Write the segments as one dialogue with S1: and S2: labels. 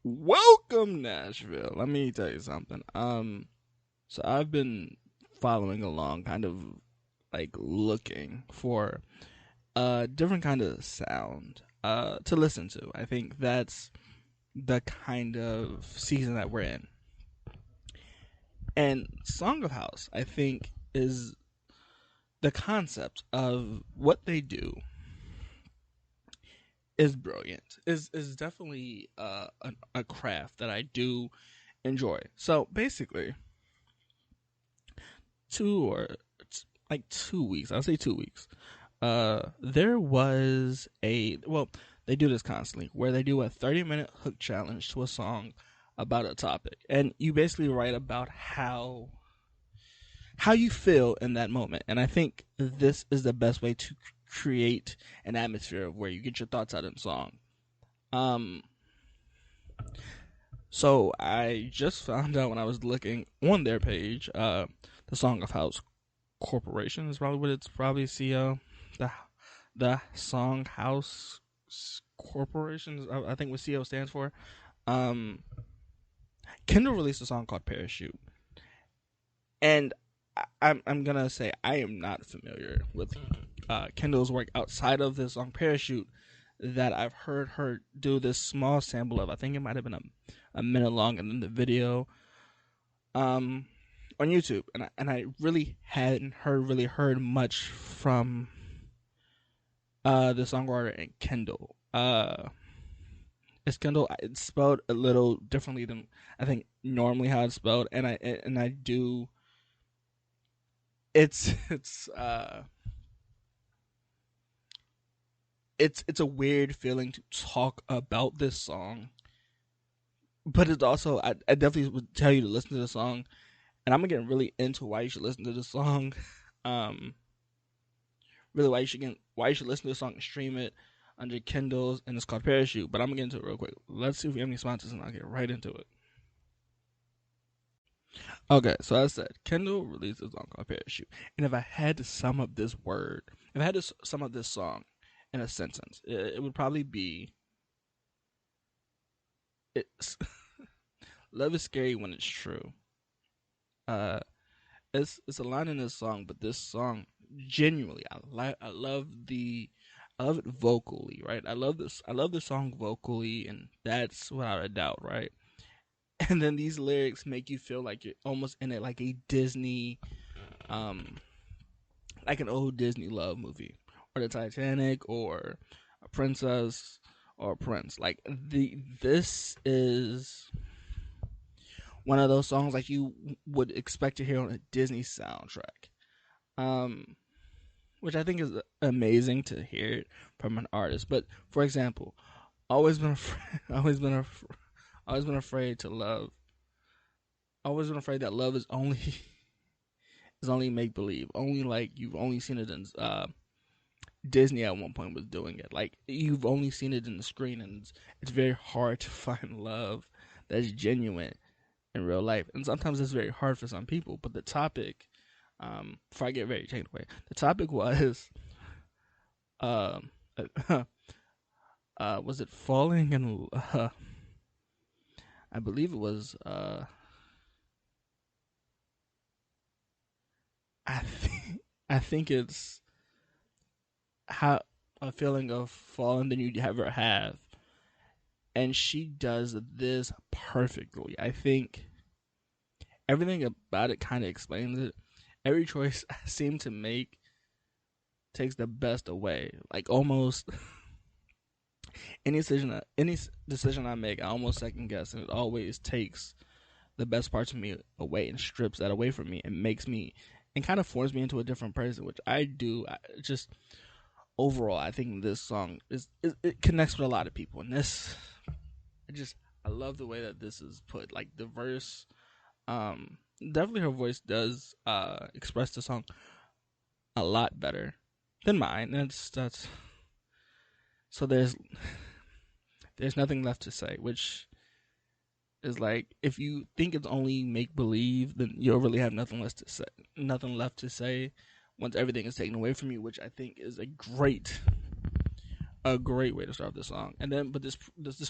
S1: Welcome, Nashville. Let me tell you something. So I've been following along, kind of like looking for a different kind of sound to listen to. I think that's the kind of season that we're in. And Song of House, I think, is the concept of what they do is brilliant. Is definitely a craft that I do enjoy. So basically, 2 weeks. I'll say 2 weeks. There was they do this constantly where they do a 30-minute hook challenge to a song about a topic, and you basically write about how you feel in that moment. And I think this is the best way to create an atmosphere where you get your thoughts out in song. Um, so I just found out when I was looking on their page, the Song of House Corporation is probably what it's probably CO. The Song House Corporation, I think what CO stands for. Um, Kyndal released a song called Parachute, and I'm gonna say I am not familiar with Kyndal's work outside of this song Parachute that I've heard her do this small sample of. I think it might have been a minute long, and then the video on YouTube, and I really hadn't heard much from the songwriter and Kyndal. It's Kyndal. It's spelled a little differently than I think normally how it's spelled, and I do. It's a weird feeling to talk about this song, but it's also I definitely would tell you to listen to the song, and I'm gonna get really into why you should listen to the song. Um, really why you should listen to the song and stream it under Kyndal's, and it's called Parachute. But I'm gonna get into it real quick. Let's see if we have any sponsors, and I'll get right into it. Okay, so as I said, Kyndal released a song called Parachute, and if I had to sum up sum up this song in a sentence, it would probably be it's love is scary when it's true. Uh, it's a line in this song, but this song genuinely, I love it vocally, right? I love the song vocally, and that's without a doubt, right? And then these lyrics make you feel like you're almost in it, like a Disney, um, like an old Disney love movie, or the Titanic, or a princess, or a prince. Like this is one of those songs like you would expect to hear on a Disney soundtrack. Um, which I think is amazing to hear it from an artist. But for example, always been afraid, always been afraid to love. Always been afraid that love is only is only make believe. Only like you've only seen it in Disney at one point was doing it. Like you've only seen it in the screen, and it's very hard to find love that's genuine in real life, and sometimes it's very hard for some people. But the topic, before I get very taken away, the topic was, um, was it falling in? I believe it was. I think I think it's how a feeling of falling than you ever have, and she does this perfectly. I think everything about it kind of explains it. Every choice I seem to make takes the best away. Like almost any decision I make, I almost second guess, and it always takes the best parts of me away and strips that away from me and makes me and kind of forms me into a different person, which I do. Just overall, I think this song it connects with a lot of people, and this I love the way that this is put. Like the verse, definitely her voice does express the song a lot better than mine. That's so there's nothing left to say, which is like if you think it's only make believe, then you'll really have nothing left to say. Nothing left to say once everything is taken away from you, which I think is a great way to start this song. And then, but this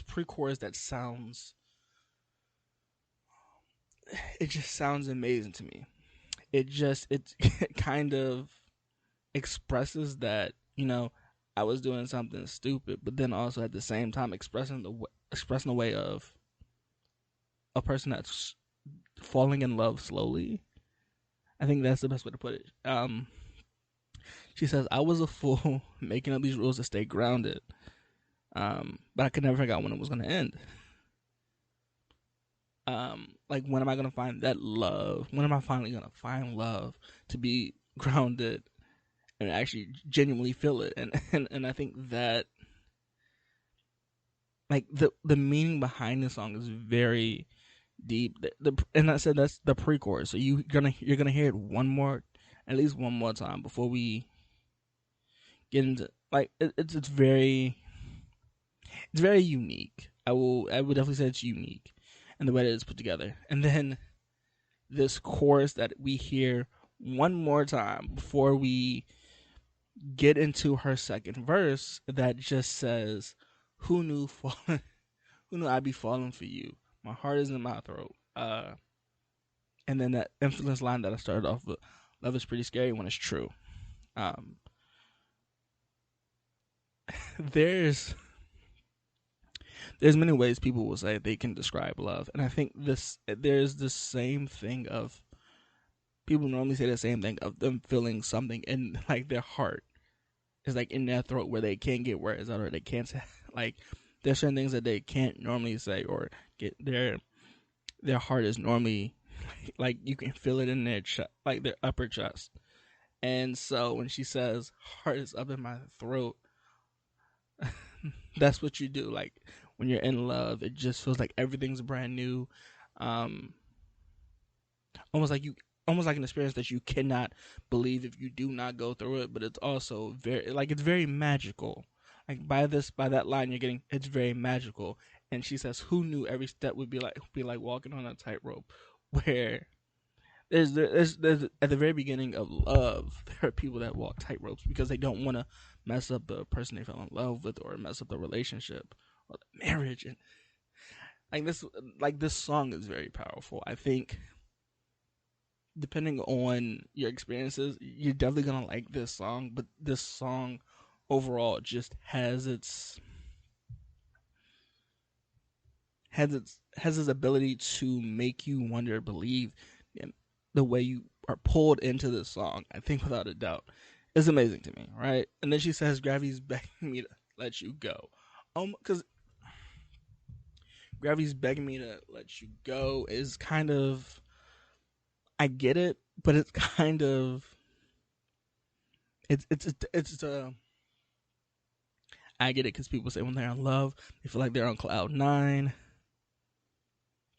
S1: pre-chorus that sounds it just sounds amazing to me. It kind of expresses that, I was doing something stupid, but then also at the same time expressing the way of a person that's falling in love slowly. I think that's the best way to put it. She says, "I was a fool making up these rules to stay grounded, but I could never figure out when it was going to end. Like, when am I going to find that love? When am I finally going to find love to be grounded and actually genuinely feel it?" And I think that, like, the meaning behind the song is very deep. And I said that's the pre-chorus, so you're gonna hear it at least one more time before we get into, like, it's very unique. I would definitely say it's unique in the way that it's put together. And then this chorus that we hear one more time before we get into her second verse that just says, "Who knew falling? Who knew I'd be falling for you? My heart is in my throat." And then that infamous line that I started off with, "Love is pretty scary when it's true." Um, there's many ways people will say they can describe love, and I think there's the same thing of people normally say the same thing of them feeling something in, like, their heart is like in their throat where they can't get words out, or they can't say, like, there's certain things that they can't normally say or get. Their heart is normally like you can feel it in their chest, like their upper chest. And so when she says heart is up in my throat, that's what you do. Like, when you're in love, it just feels like everything's brand new. Um, almost like you, almost like an experience that you cannot believe if you do not go through it. But it's also it's very magical. Like, by that line, you're getting, it's very magical. And she says, "Who knew every step would be like walking on a tightrope?" Where there's at the very beginning of love, there are people that walk tightropes because they don't want to mess up the person they fell in love with, or mess up the relationship or the marriage. And this song is very powerful. I think depending on your experiences, you're definitely gonna like this song. But this song overall just has its ability to make you wonder, believe, and the way you are pulled into this song, I think without a doubt, is amazing to me, right? And then she says, "Gravity's begging me to let you go," because gravity's begging me to let you go is kind of, I get it, but it's kind of, it's I get it because people say when they're in love, they feel like they're on cloud nine,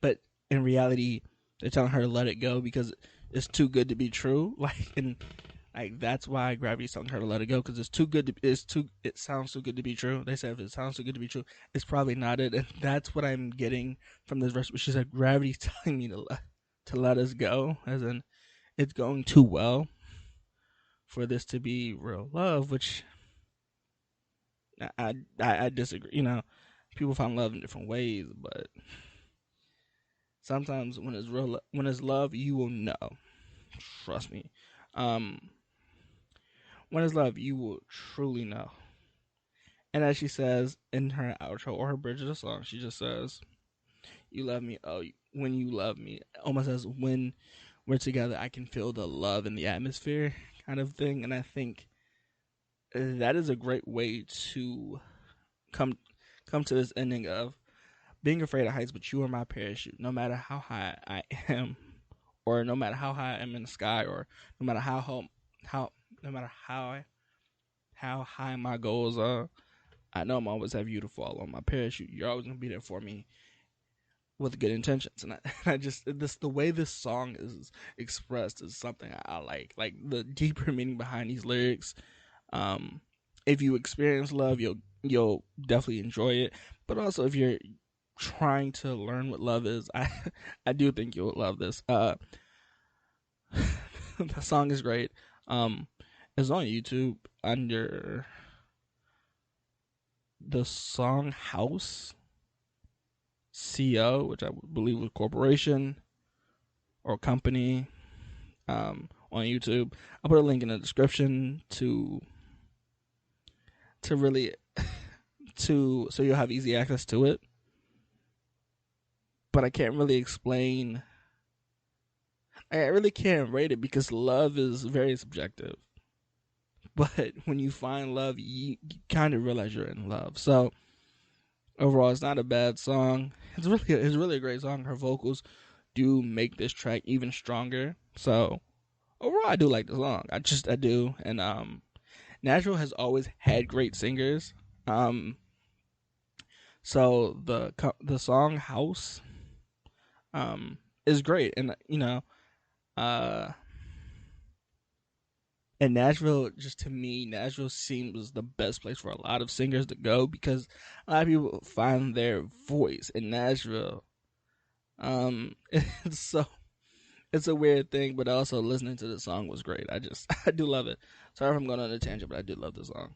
S1: but in reality, they're telling her to let it go because it's too good to be true. Like, that's why Gravity's telling her to let it go, because it's too good to. It sounds too good to be true. They said if it sounds too good to be true, it's probably not it, and that's what I'm getting from this verse. She said Gravity's telling me to let us go, as in it's going too well for this to be real love, which I disagree. People find love in different ways, but sometimes when it's love, you will know. Trust me. Um, when it's love, you will truly know. And as she says in her outro or her bridge of the song, she just says, "You love me, oh, when you love me." Almost as when we're together, I can feel the love in the atmosphere, kind of thing. And I think that is a great way to come to this ending of being afraid of heights, but you are my parachute. No matter how high I am, or no matter how high I am in the sky, or no matter how no matter how high my goals are, I know I'm always have you to fall on my parachute. You're always gonna be there for me with good intentions. And I just, the way this song is expressed is something I like. Like, the deeper meaning behind these lyrics. If you experience love, you'll definitely enjoy it. But also, if you're trying to learn what love is, I do think you'll love this. The song is great. It's on YouTube under the song House CO, which I believe was corporation. or Company on YouTube. I'll put a link in the description to really to so you'll have easy access to it. But I can't really explain. I really can't rate it because love is very subjective. But when you find love, you kind of realize you're in love. So overall, it's not a bad song. It's really a great song. Her vocals do make this track even stronger. So overall, I do like the song. I do. And Nashville has always had great singers. So the song House is great, and uh and Nashville, just to me, Nashville seems the best place for a lot of singers to go because a lot of people find their voice in Nashville. It's so it's a weird thing, but also listening to the song was great. I do love it. Sorry if I'm going on a tangent, but I do love the song.